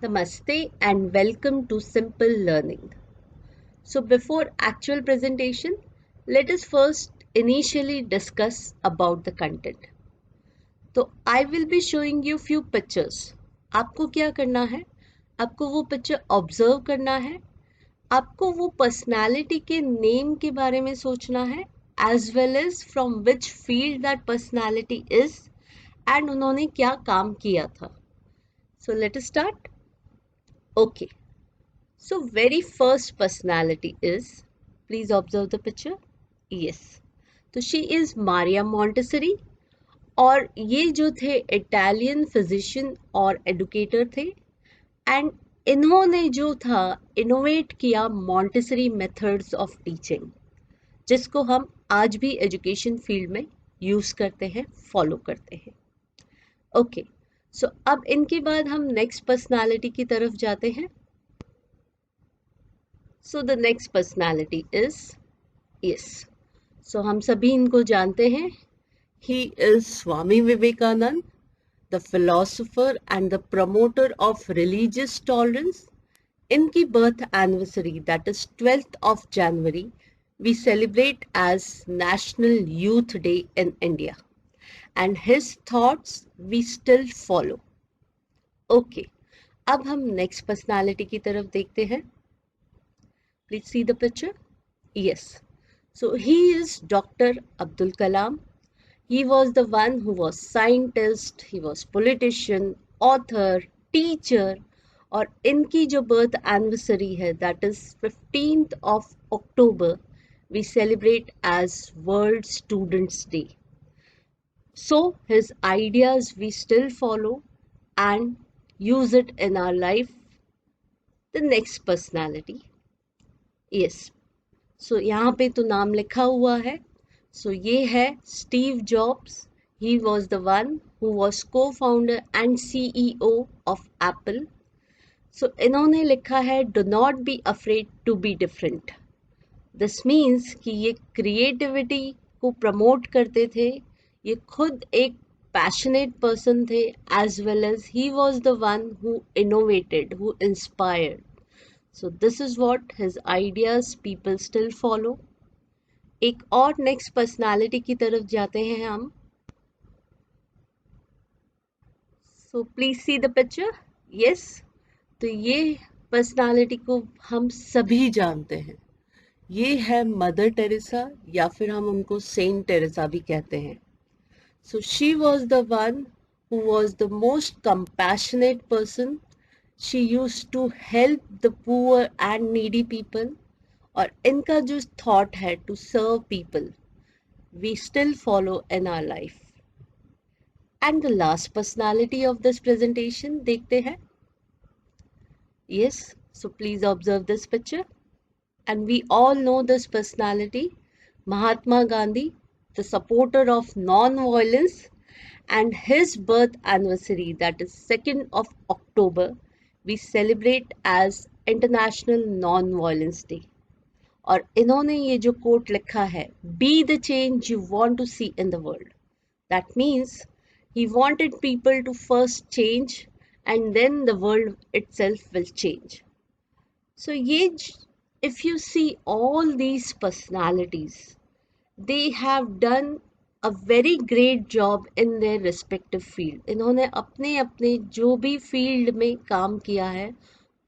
Namaste and welcome to Simple Learning. So before actual presentation, let us first initially discuss about the content. तो I will be showing you few pictures. आपको क्या करना है? आपको वो picture observe करना है. आपको वो पर्सनालिटी के नेम के बारे में सोचना है as well as from which field that personality is and उन्होंने क्या काम किया था. So let us start. Okay. So very first personality is, please observe the picture. Yes. तो she is Maria Montessori और ये जो थे इटालियन फिजिशियन और एडुकेटर थे एंड इन्होंने जो था इनोवेट किया मॉन्टेसरी मेथड्स ऑफ टीचिंग जिसको हम आज भी एजुकेशन फील्ड में यूज करते हैं फॉलो करते हैं. ओके सो अब इनके बाद हम नेक्स्ट पर्सनालिटी की तरफ जाते हैं. So the next personality is, yes, so हम सभी इनको जानते हैं. He is Swami Vivekanand, the philosopher and the promoter of religious tolerance. इनकी birth anniversary, that is 12th of January, we celebrate as National Youth Day in India. And his thoughts we still follow. Okay, अब हम next personality की तरफ देखते हैं. Please see the picture. Yes. So he is Dr. Abdul Kalam. He was the one who was scientist, he was politician, author, teacher और इनकी जो birth anniversary है that is 15th of October we celebrate as World Students Day. So his ideas we still follow and use it in our life. The next personality. Yes. सो यहाँ पे तो नाम लिखा हुआ है. सो ये है Steve Jobs. He was the one who was co founder and CEO of Apple. So इन्होंने लिखा है do not be afraid to be different. This means कि ये क्रिएटिविटी को प्रमोट करते थे. ये खुद एक पैशनेट पर्सन थे as well as he was the one who innovated, who inspired. So this is what his ideas people still follow. एक और next personality की तरफ जाते हैं हम. So please see the picture. Yes. तो ये personality को हम सभी जानते हैं. ये है मदर टेरेसा या फिर हम उनको सेंट टेरेसा भी कहते हैं. So she was the one who was the most compassionate person. She used to help the poor and needy people. और इनका जो thought है to serve people, we still follow in our life. And the last personality of this presentation देखते हैं. Yes, so please observe this picture. And we all know this personality, Mahatma Gandhi, the supporter of non-violence, and his birth anniversary, that is 2nd of October, we celebrate as International Non-Violence Day. और इन्होंने ये जो quote लिखा है, be the change you want to see in the world. That means he wanted people to first change and then the world itself will change. So ये if you see all these personalities, they have done a very great job in their respective field. इन्होंने अपने अपने जो भी field में काम किया है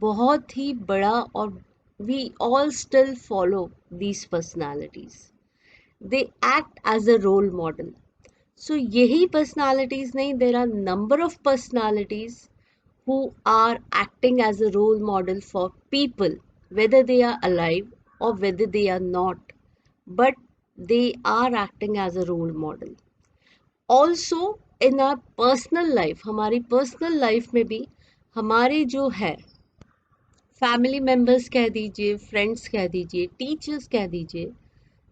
बहुत ही बड़ा और we all still follow these personalities. They act as a role model. So यही personalities नहीं, there are number of personalities who are acting as a role model for people, whether they are alive or whether they are not, but they are acting as a role model. Also in our personal life, हमारी personal life में भी हमारे जो है family members कह दीजिए, friends कह दीजिए, टीचर्स कह दीजिए,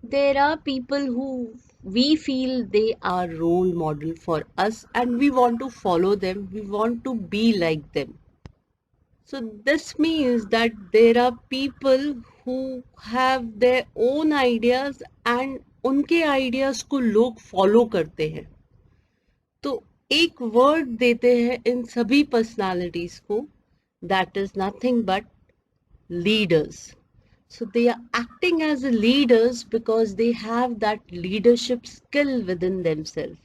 there are people who we feel they are role model for us and we want to follow them, we want to be like them. So this means that there are people who have their own ideas and उनके ideas को लोग follow करते हैं. तो एक word देते हैं इन सभी personalities को that is nothing but leaders. So they are acting as a leaders because they have that leadership skill within themselves,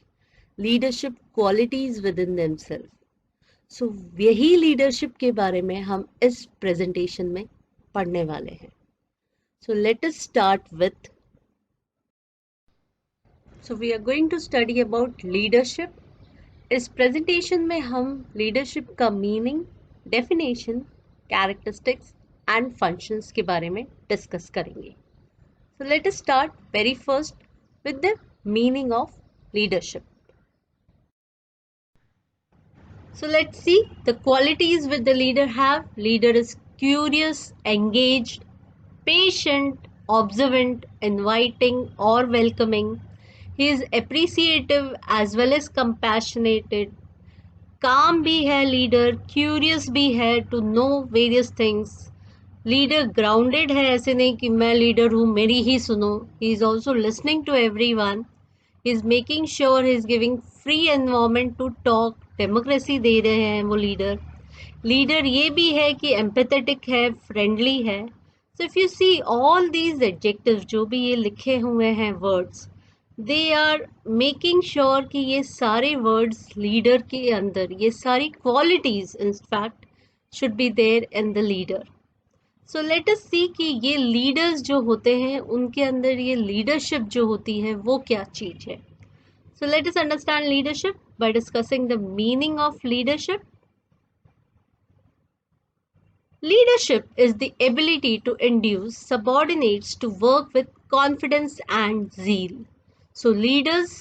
leadership qualities within themselves. सो यही लीडरशिप के बारे में हम इस प्रेजेंटेशन में पढ़ने वाले हैं. So let us start with so we are going to study about leadership. इस प्रेजेंटेशन में हम लीडरशिप का meaning, definition, characteristics and functions के बारे में डिस्कस करेंगे. So let us start very first with the meaning of leadership. So let's see the qualities which the leader have. Leader is curious, engaged, patient, observant, inviting or welcoming. He is appreciative as well as compassionate. Calm भी है leader, curious भी है to know various things. Leader grounded है, ऐसे नहीं कि मैं leader हूँ मेरी ही सुनो. He is also listening to everyone. He is making sure he is giving free environment to talk. Democracy दे रहे हैं वो लीडर ये भी है कि एम्पैथेटिक है, फ्रेंडली है. So if you see all these adjectives जो भी ये लिखे हुए हैं words, they are making sure कि ये सारे वर्ड्स लीडर के अंदर, ये सारी qualities in fact should be there in the leader. So let us see कि ये लीडर्स जो होते हैं उनके अंदर ये लीडरशिप जो होती है वो क्या चीज है. So let us understand leadership by discussing the meaning of leadership. Leadership is the ability to induce subordinates to work with confidence and zeal. So leaders,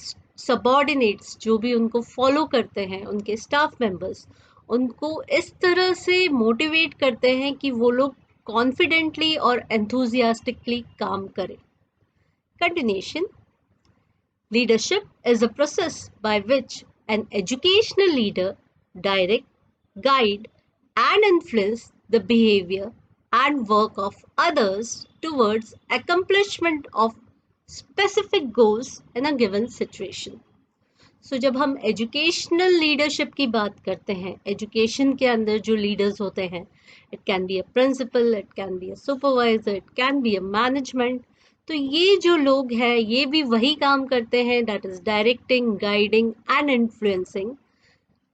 subordinates जो भी उनको follow करते हैं, उनके staff members, उनको इस तरह से motivate करते हैं कि वो लोग confidently और enthusiastically काम करें. Continuation. Leadership is a process by which an educational leader direct, guide, and influence the behavior and work of others towards accomplishment of specific goals in a given situation. So जब हम educational leadership की बात करते हैं, education के अंदर जो leaders होते हैं, it can be a principal, it can be a supervisor, it can be a management. तो ये जो लोग हैं ये भी वही काम करते हैं, that is directing, guiding and influencing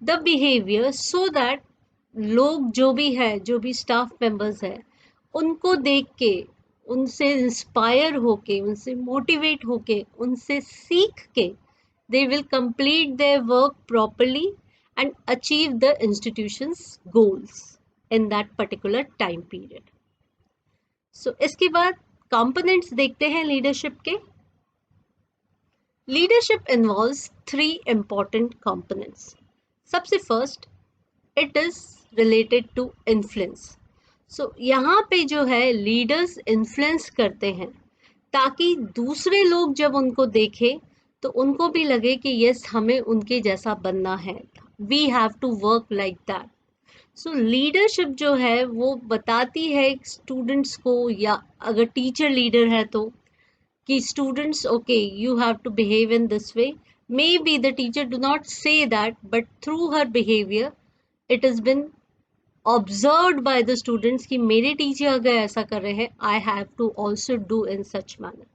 the behaviour, so that लोग जो भी है, जो भी स्टाफ मेंबर्स है, उनको देख के, उनसे इंस्पायर होके, उनसे मोटिवेट होके, उनसे सीख के they will complete their work properly and achieve the institution's goals in that particular time period. So इसके बाद components देखते हैं leadership के. Leadership involves 3 important components. सबसे first, it is related to influence. So यहाँ पे जो है leaders influence करते हैं ताकि दूसरे लोग जब उनको देखें तो उनको भी लगे कि यस हमें उनके जैसा बनना है, we have to work like that. So leadership जो है वो बताती है स्टूडेंट्स को, या अगर टीचर लीडर है तो, कि students okay you have to behave in this way. May be the teacher do not say that, but through her behaviour it is been observed by the students कि मेरे teacher अगर ऐसा कर रहे हैं, I have to also do in such manner.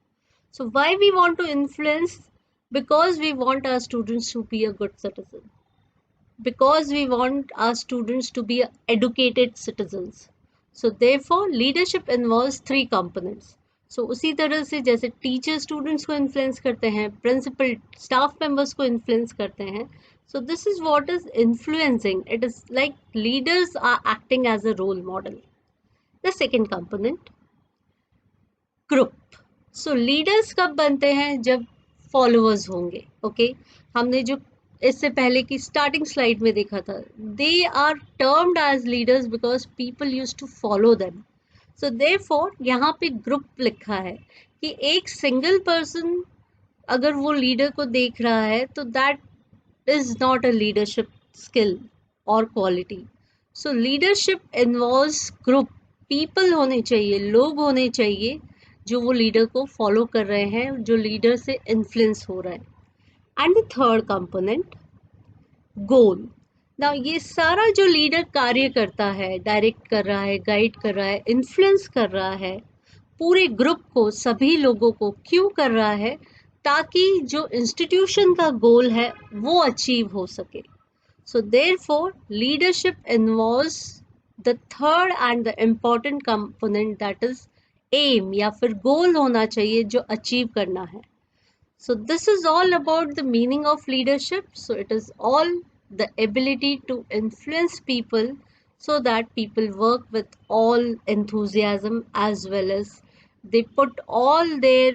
So why we want to influence? Because we want our students to be a good citizen. Because we want our students to be educated citizens. So therefore leadership involves 3 components. So उसी तरह से जैसे teacher students को influence करते हैं, principal staff members को influence करते हैं. So this is what is influencing. It is like leaders are acting as a role model. The second component, group. So leaders कब बनते हैं? जब फॉलोअर्स होंगे. ओके हमने जो इससे पहले की स्टार्टिंग स्लाइड में देखा था, they are termed as leaders because people use to follow them. So therefore यहाँ पे ग्रुप लिखा है कि एक सिंगल पर्सन अगर वो लीडर को देख रहा है तो that is not a leadership skill और quality. So leadership involves group, people होने चाहिए, लोग होने चाहिए जो वो लीडर को फॉलो कर रहे हैं, जो लीडर से इन्फ्लुएंस हो रहा है. एंड द थर्ड कंपोनेंट, गोल. ना ये सारा जो लीडर कार्य करता है, डायरेक्ट कर रहा है, गाइड कर रहा है, इन्फ्लुएंस कर रहा है पूरे ग्रुप को, सभी लोगों को, क्यों कर रहा है? ताकि जो इंस्टीट्यूशन का गोल है वो अचीव हो सके. So therefore, leadership involves the third and the important component, that is aim या फिर goal होना चाहिए जो achieve करना है. So this is all about the meaning of leadership. So it is all the ability to influence people so that people work with all enthusiasm, as well as they put all their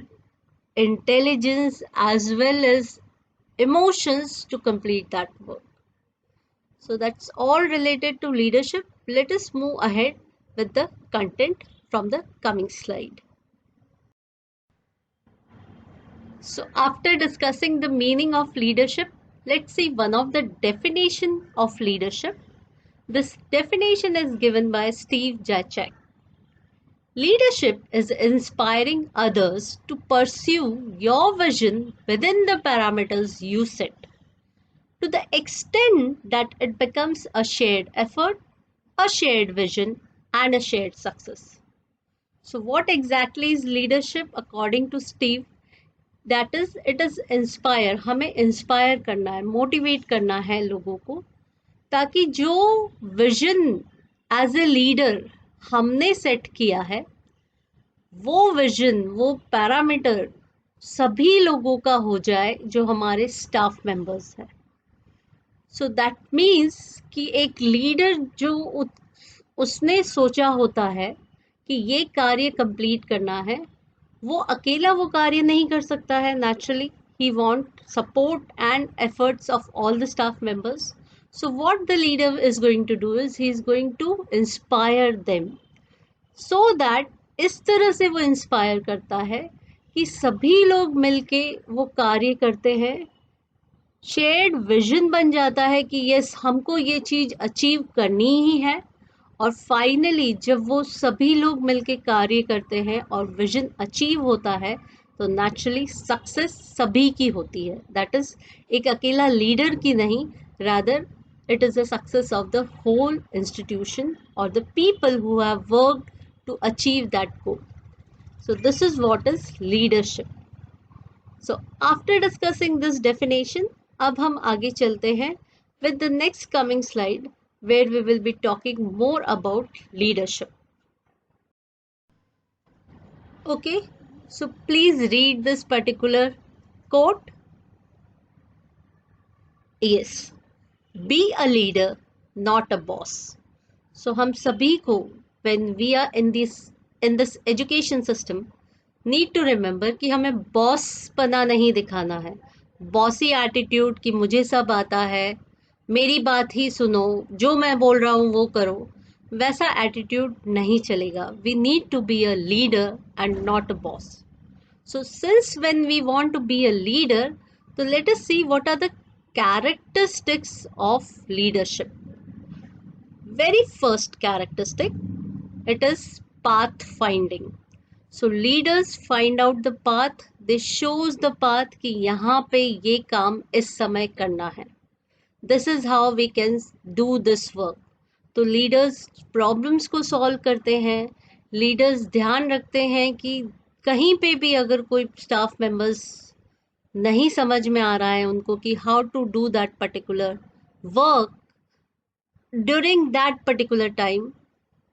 intelligence as well as emotions to complete that work. So that's all related to leadership. Let us move ahead with the content from the coming slide. So after discussing the meaning of leadership, let's see one of the definition of leadership. This definition is given by Steve Jacek. Leadership is inspiring others to pursue your vision within the parameters you set, to the extent that it becomes a shared effort, a shared vision, and a shared success. So, what exactly is leadership according to Steve? That is, it is inspire. हमें inspire करना है, motivate करना है लोगों को, ताकि जो vision as a leader हमने set किया है, वो vision, वो parameter सभी लोगों का हो जाए जो हमारे staff members हैं. So that means कि एक leader जो उसने सोचा होता है कि ये कार्य कंप्लीट करना है, वो अकेला वो कार्य नहीं कर सकता है. Naturally he want support and efforts of all the staff members. So what the leader is going to do is he is going to inspire them, so that इस तरह से वो इंस्पायर करता है कि सभी लोग मिलके वो कार्य करते हैं. शेयर्ड विजन बन जाता है कि यस, हमको ये चीज़ अचीव करनी ही है. और फाइनली जब वो सभी लोग मिलके कार्य करते हैं और विजन अचीव होता है, तो नेचुरली सक्सेस सभी की होती है. दैट इज एक अकेला लीडर की नहीं, rather it is a success of the whole institution और the people who have worked to achieve that goal. So this is what is leadership. So after discussing this definition, अब हम आगे चलते हैं with the next coming slide, where we will be talking more about leadership. Okay, so please read this particular quote. Yes, be a leader, not a boss. So हम सभी को, when we are in this education system, need to remember कि हमें boss पना नहीं दिखाना है. Bossy attitude कि मुझे सब आता है, मेरी बात ही सुनो, जो मैं बोल रहा हूँ वो करो, वैसा एटीट्यूड नहीं चलेगा. We need to be a leader and not a boss. So since when we want to be a leader, तो let us see what are the characteristics of leadership. Very first characteristic, it is path finding. So leaders find out the path, they shows the path कि यहाँ पे ये काम इस समय करना है. This is how we can do this work. तो leaders problems को solve करते हैं. Leaders ध्यान रखते हैं कि कहीं पे भी अगर कोई staff members नहीं समझ में आ रहा है उनको कि how to do that particular work during that particular time,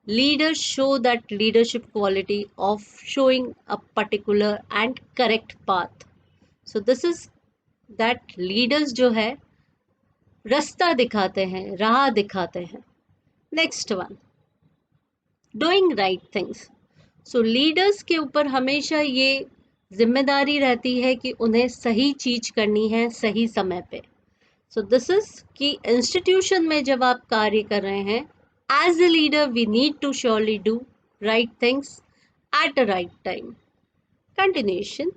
leaders show that leadership quality of showing a particular and correct path. So this is that leaders जो है रास्ता दिखाते हैं, राह दिखाते हैं. Next one, doing right things. So leaders के ऊपर हमेशा ये जिम्मेदारी रहती है कि उन्हें सही चीज करनी है सही समय पे. सो दिस इज कि इंस्टीट्यूशन में जब आप कार्य कर रहे हैं, as a leader we need to surely do right things at a right time. Continuation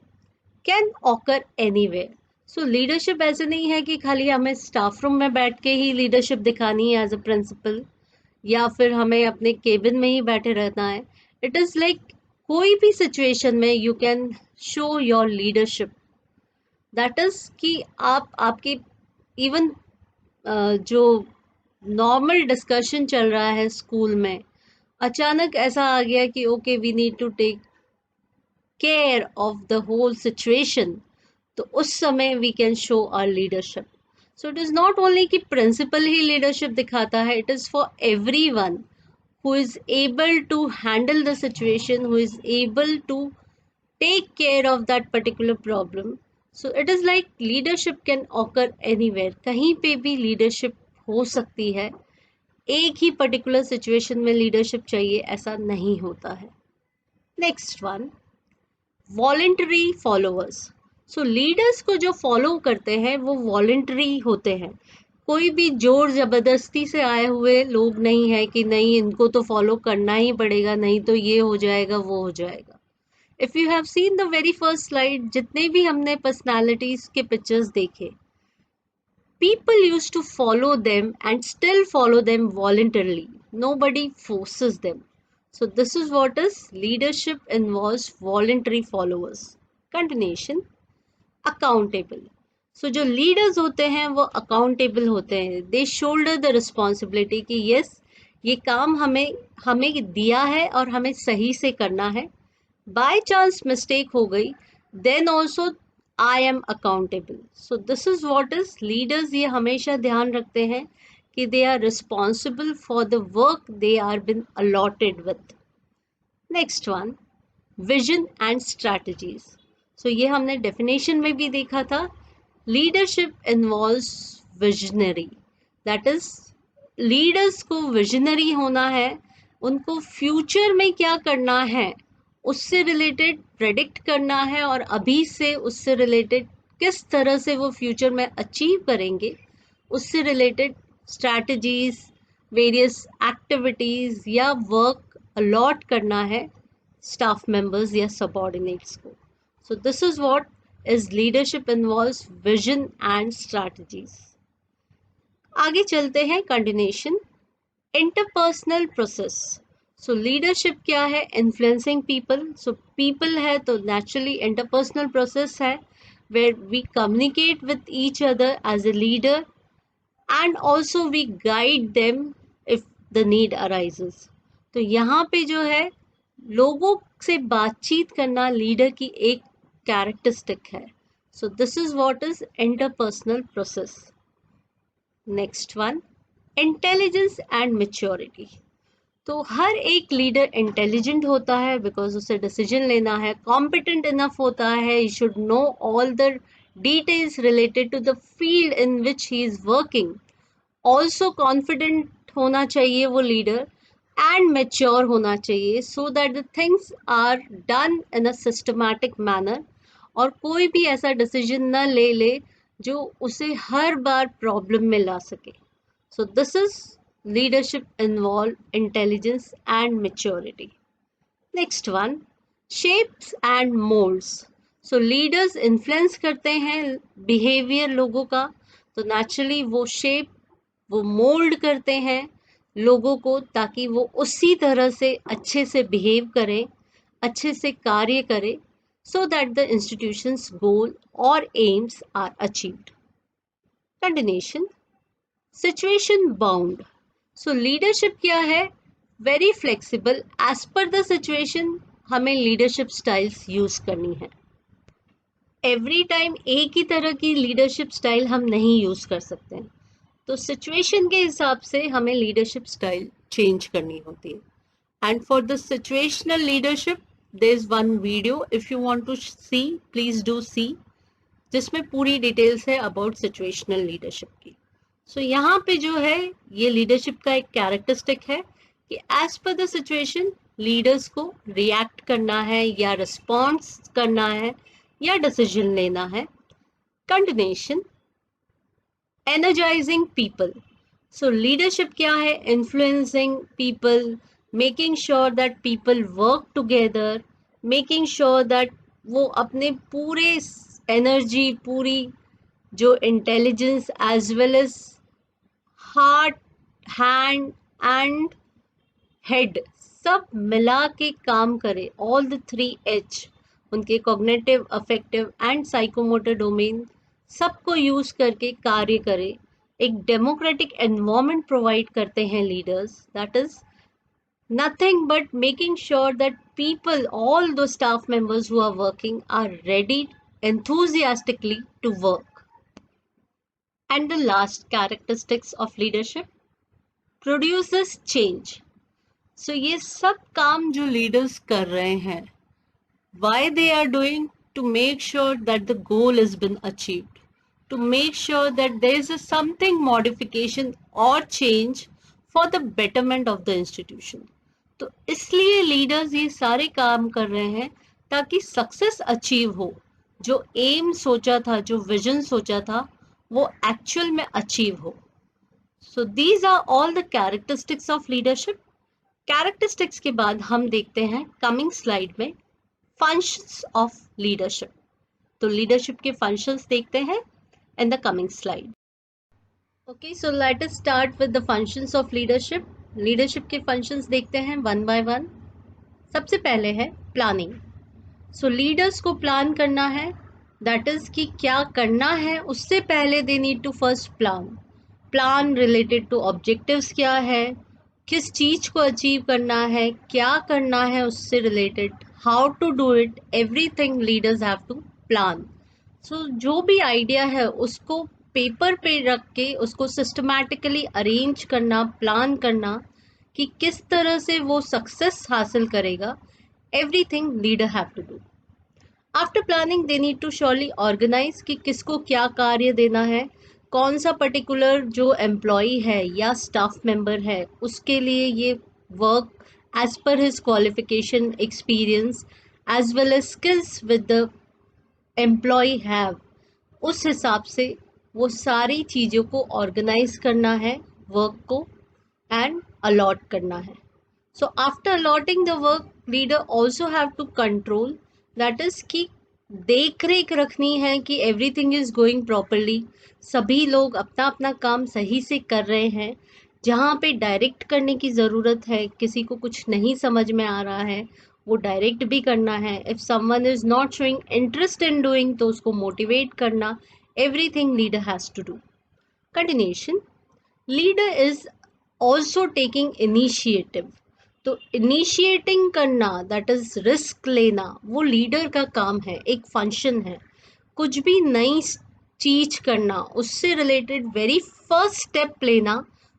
can occur anywhere. So leadership ऐसे नहीं है कि खाली हमें स्टाफ रूम में बैठ के ही लीडरशिप दिखानी है एज अ प्रिंसिपल, या फिर हमें अपने केबिन में ही बैठे रहना है. इट इज लाइक कोई भी सिचुएशन में you can show your leadership. That is कि आप आपके इवन जो नॉर्मल डिस्कशन चल रहा है स्कूल में, अचानक ऐसा आ गया कि okay we need to take care of the whole situation, तो उस समय we can show our leadership. So it is not only कि प्रिंसिपल ही लीडरशिप दिखाता है, it is for everyone who is able to handle the situation, who is able to take care of that particular problem. So it is like leadership can occur anywhere. कहीं पे भी leadership हो सकती है. एक ही particular situation में leadership चाहिए ऐसा नहीं होता है. Next one, voluntary followers. So leaders को जो follow करते हैं वो voluntary होते हैं. कोई भी जोर जबरदस्ती से आए हुए लोग नहीं है कि नहीं इनको तो फॉलो करना ही पड़ेगा, नहीं तो ये हो जाएगा वो हो जाएगा. If you have seen the very first slide, जितने भी हमने पर्सनालिटीज के पिक्चर्स देखे, people use to follow them and still follow them voluntarily, nobody forces them. So this is what is leadership involves voluntary followers. Continuation. Accountable. So जो leaders होते हैं वो accountable होते हैं. दे शोल्डर द रिस्पॉन्सिबिलिटी कि yes ये काम हमें हमें दिया है और हमें सही से करना है. बाय चांस मिस्टेक हो गई, then also I am accountable. So this is what is leaders. ये हमेशा ध्यान रखते हैं कि they are responsible for the work they are been allotted with. Next one, vision and strategies. So ये हमने डेफिनेशन में भी देखा था. Leadership involves visionary, that is leaders को विजनरी होना है. उनको फ्यूचर में क्या करना है उससे रिलेटेड प्रेडिक्ट करना है, और अभी से उससे रिलेटेड किस तरह से वो फ्यूचर में अचीव करेंगे उससे रिलेटेड स्ट्रैटेजीज, वेरियस एक्टिविटीज या वर्क अलॉट करना है स्टाफ मेंबर्स या सबऑर्डिनेट्स को. सो this is what is leadership involves vision and strategies. आगे चलते हैं. कंटिन्यूएशन. Interpersonal process. सो लीडरशिप क्या है? Influencing people. सो पीपल है तो नेचुरली इंटरपर्सनल प्रोसेस है where we communicate with each other as a leader and also we guide them if the need arises. तो यहाँ पे जो है लोगों से बातचीत करना लीडर की एक कैरेक्टरिस्टिक है. सो this is what is interpersonal process. Next one, intelligence and maturity. तो हर एक लीडर इंटेलिजेंट होता है बिकॉज उसे डिसीजन लेना है, कॉम्पिटेंट इनफ होता है, he should know all the details related to the field in which he is working. Also confident होना चाहिए वो लीडर and mature होना चाहिए so that the things are done in a systematic manner, और कोई भी ऐसा डिसीजन न ले जो उसे हर बार प्रॉब्लम में ला सके. सो this is leadership involve intelligence and maturity. Next one, shapes and moulds. So leaders influence करते हैं बिहेवियर लोगों का, तो नेचुरली वो शेप, वो मोल्ड करते हैं लोगों को ताकि वो उसी तरह से अच्छे से बिहेव करें, अच्छे से कार्य करें, so that the institution's goal or aims are achieved. Continuation. Situation bound. So leadership क्या है? Very flexible. As per the situation हमें leadership styles use करनी है. Every time एक ही तरह की leadership style हम नहीं use कर सकते हैं, तो सिचुएशन के हिसाब से हमें लीडरशिप स्टाइल चेंज करनी होती है. And for the situational leadership there is one video, if you want to see please do see, जिसमें पूरी डिटेल्स है अबाउट सिचुएशनल लीडरशिप की. सो यहाँ पे जो है ये लीडरशिप का एक कैरेक्टरिस्टिक है कि as per the situation leaders को रिएक्ट करना है या रिस्पॉन्स करना है या डिसीजन लेना है. Continuation. energizing people. So leadership क्या है? Influencing people, making sure that people work together, making sure that वो अपने पूरे एनर्जी, पूरी जो intelligence as well as heart, hand and head सब मिला के काम करे. ऑल द 3H, उनके cognitive, affective and psychomotor domain सबको यूज करके कार्य करे एक डेमोक्रेटिक एनवायरनमेंट प्रोवाइड करते हैं leaders, that is nothing but making sure that people, all the staff members who are working, are ready enthusiastically to work. And the last characteristics of leadership produces change. So ये सब काम जो leaders कर रहे हैं, why they are doing, to make sure that the goal has been achieved, to make sure that there is a something modification or change for the betterment of the institution. तो इसलिए leaders ये सारे काम कर रहे हैं ताकि success achieve हो, जो एम सोचा था, जो विजन सोचा था, वो एक्चुअल में अचीव हो. So these are all the characteristics of leadership. Characteristics के बाद हम देखते हैं कमिंग स्लाइड में फंक्शंस ऑफ लीडरशिप. तो लीडरशिप के फंक्शंस देखते हैं in the coming slide. Okay, so let us start with the functions of leadership. Leadership के फंक्शंस देखते हैं वन बाय वन. सबसे पहले है प्लानिंग. सो लीडर्स को प्लान करना है, दैट इज कि क्या करना है उससे पहले they need to first plan related to objectives क्या है, किस चीज को अचीव करना है, क्या करना है उससे related, how to do it, everything leaders have to plan. So जो भी आइडिया है उसको पेपर पे रख के उसको सिस्टमैटिकली अरेंज करना, प्लान करना कि किस तरह से वो सक्सेस हासिल करेगा. Everything leader have to do. After planning they need to surely organise कि किसको क्या कार्य देना है, कौन सा पर्टिकुलर जो एम्प्लॉई है या स्टाफ मेंबर है उसके लिए ये work as per his qualification, experience as well as skills with the employ have, उस हिसाब से वो सारी चीज़ों को ऑर्गेनाइज करना है, वर्क को, एंड अलॉट करना है. So after allotting the work, leader also have to control, that is कि देख रेख रखनी है कि एवरीथिंग इज गोइंग प्रॉपरली, सभी लोग अपना अपना काम सही से कर रहे हैं. जहाँ पे डायरेक्ट करने की ज़रूरत है, किसी को कुछ नहीं समझ में आ रहा है, वो डायरेक्ट भी करना है. If someone is not showing interest in doing तो उसको मोटिवेट करना. Everything leader has to do. Continuation. Leader is also taking initiative. तो इनिशिएटिंग करना, दैट इज रिस्क लेना, वो लीडर का काम है, एक फंक्शन है. कुछ भी नई चीज करना, उससे रिलेटेड वेरी फर्स्ट स्टेप लेना,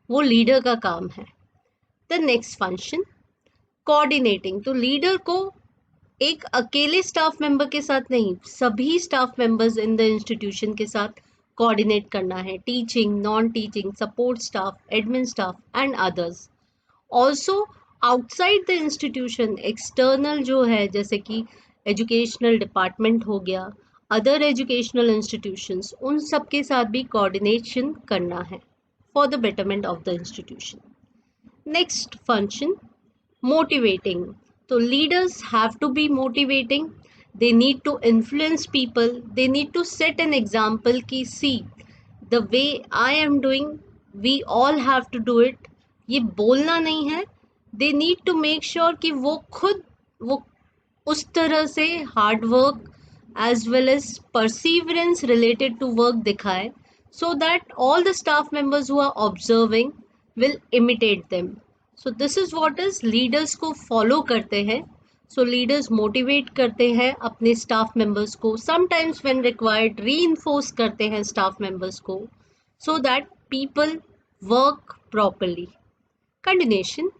वो लीडर का काम है. The next function coordinating. तो लीडर को एक अकेले स्टाफ मेंबर के साथ नहीं, सभी staff members in the institution के साथ कोऑर्डिनेट करना है. Teaching, non teaching, support staff, admin staff and others. Also outside the institution, external जो है, जैसे कि एजुकेशनल डिपार्टमेंट हो गया, अदर एजुकेशनल इंस्टीट्यूशंस, उन सब के साथ भी कोऑर्डिनेशन करना है for the betterment of the institution. Next function motivating. So leaders have to be motivating. They need to influence people. They need to set an example कि see the way I am doing, we all have to do it. ये बोलना नहीं है. They need to make sure कि वो खुद वो उस तरह से hard work as well as perseverance related to work दिखाए, so that all the staff members who are observing will imitate them. So this is what is leaders को follow करते हैं. सो लीडर्स मोटिवेट करते हैं अपने staff members को, sometimes when required reinforce करते हैं स्टाफ मेंबर्स को, so that people work properly. Continuation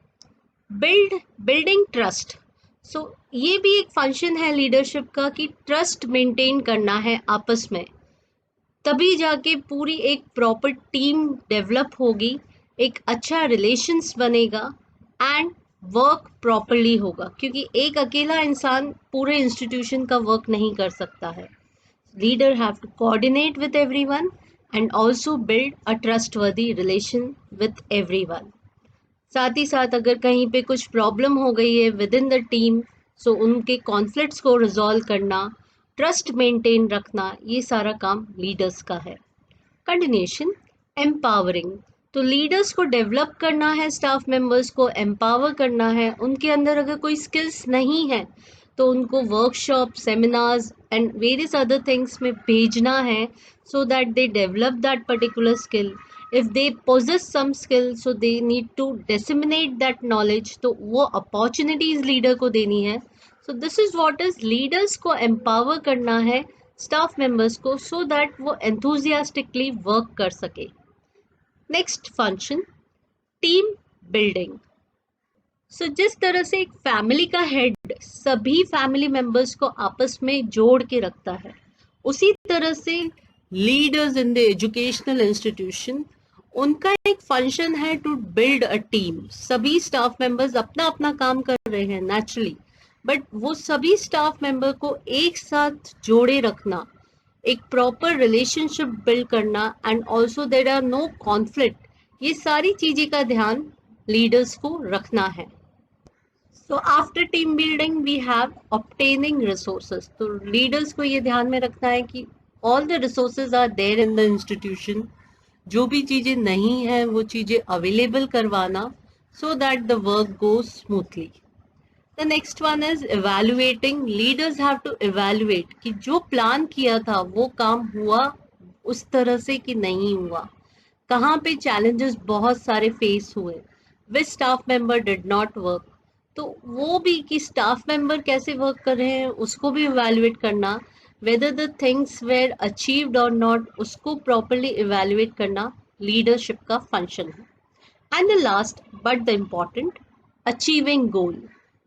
building trust. So ये भी एक फंक्शन है लीडरशिप का कि ट्रस्ट मेंटेन करना है आपस में, तभी जाके पूरी एक प्रॉपर टीम डेवलप होगी, एक अच्छा रिलेशंस बनेगा एंड वर्क प्रॉपरली होगा, क्योंकि एक अकेला इंसान पूरे इंस्टीट्यूशन का वर्क नहीं कर सकता है. Leader have to coordinate with everyone and also build a trustworthy relation with everyone. साथ ही साथ अगर कहीं पे कुछ प्रॉब्लम हो गई है विद इन द टीम, सो उनके कॉन्फ्लिक्ट्स को रिजॉल्व करना, ट्रस्ट मेंटेन रखना, ये सारा काम लीडर्स का है. Continuation empowering. तो लीडर्स को डेवलप करना है, स्टाफ मेंबर्स को एम्पावर करना है. उनके अंदर अगर कोई स्किल्स नहीं है तो उनको workshop, seminars and various other things में भेजना है, so that they develop that particular skill if they possess some skill, so they need to disseminate that knowledge, तो वो opportunities leader को देनी है. So this is what is leaders को empower करना है staff members को, so that वो enthusiastically work कर सके. Next function, team building. सो जिस तरह से एक फैमिली का हेड सभी फैमिली मेंबर्स को आपस में जोड़ के रखता है, उसी तरह से leaders in the educational institution, उनका एक फंक्शन है टू बिल्ड अ टीम. सभी स्टाफ मेंबर्स अपना अपना काम कर रहे हैं नेचुरली, बट वो सभी स्टाफ मेंबर को एक साथ जोड़े रखना, एक प्रॉपर रिलेशनशिप बिल्ड करना, and also there are no conflict, ये सारी चीजें का ध्यान लीडर्स को रखना है. So after team building we have obtaining resources. तो leaders को ये ध्यान में रखना है कि all the resources are there in the institution. जो भी चीजें नहीं है वो चीजें available करवाना, so that the work goes smoothly. The next one is evaluating. Leaders have to evaluate कि जो plan किया था वो काम हुआ उस तरह से कि नहीं हुआ, कहाँ पे challenges बहुत सारे face हुए, which staff member did not work. तो वो भी कि स्टाफ मेंबर कैसे वर्क कर रहे हैं उसको भी इवैल्यूएट करना, whether the things were achieved और नॉट, उसको प्रॉपरली इवैल्यूएट करना लीडरशिप का फंक्शन है. And the last but the important, achieving goal.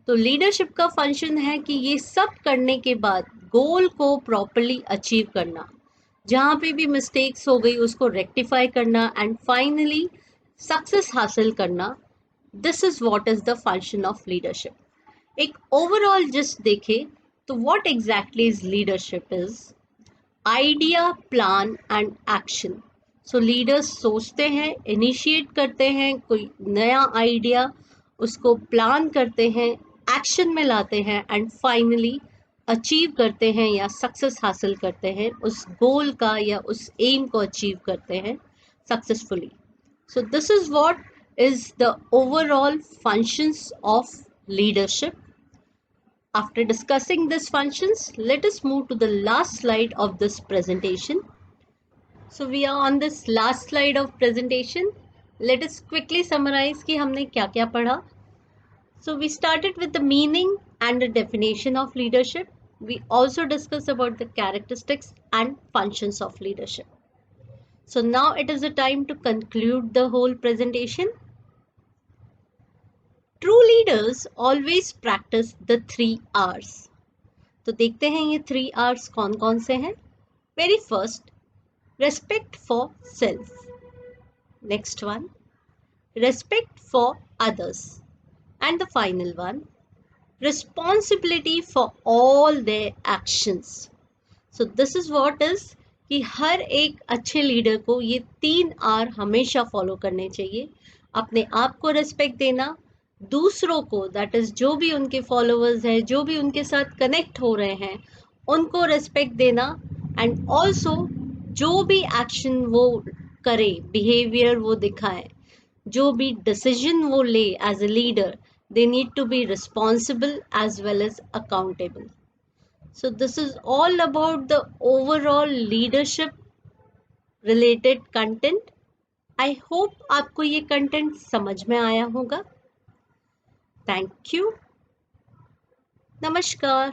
तो लीडरशिप का फंक्शन है कि ये सब करने के बाद गोल को प्रॉपरली अचीव करना, जहाँ पे भी मिस्टेक्स हो गई उसको रेक्टिफाई करना, एंड फाइनली सक्सेस हासिल करना. This is what is the function of leadership. एक ओवरऑल जिस्ट देखे तो what exactly is leadership is idea, plan and action. So leaders सोचते हैं, इनिशिएट करते हैं कोई नया आइडिया, उसको प्लान करते हैं, एक्शन में लाते हैं, एंड फाइनली अचीव करते हैं या सक्सेस हासिल करते हैं, उस गोल का या उस एम को अचीव करते हैं successfully. So this is what is the overall functions of leadership. After discussing these functions, let us move to the last slide of this presentation. So we are on this last slide of presentation. Let us quickly summarize कि हमने क्या-क्या पढ़ा. So we started with the meaning and the definition of leadership. We also discussed about the characteristics and functions of leadership. So now it is the time to conclude the whole presentation. True leaders always practice the 3 R's. तो देखते हैं ये 3 R's कौन कौन से हैं. Very first, respect for self. Next one, respect for others. And the final one, responsibility for all their actions. So this is what is कि हर एक अच्छे लीडर को ये 3 आर हमेशा फॉलो करने चाहिए. अपने आप को रिस्पेक्ट देना, दूसरों को, दैट इज जो भी उनके फॉलोअर्स हैं, जो भी उनके साथ कनेक्ट हो रहे हैं, उनको रिस्पेक्ट देना, एंड ऑल्सो जो भी एक्शन वो करे, बिहेवियर वो दिखाए, जो भी डिसीजन वो ले as a leader, they need to be responsible as well as accountable. So this is all about the overall leadership related content. I hope आपको ये content समझ में आया होगा. Thank you. नमस्कार.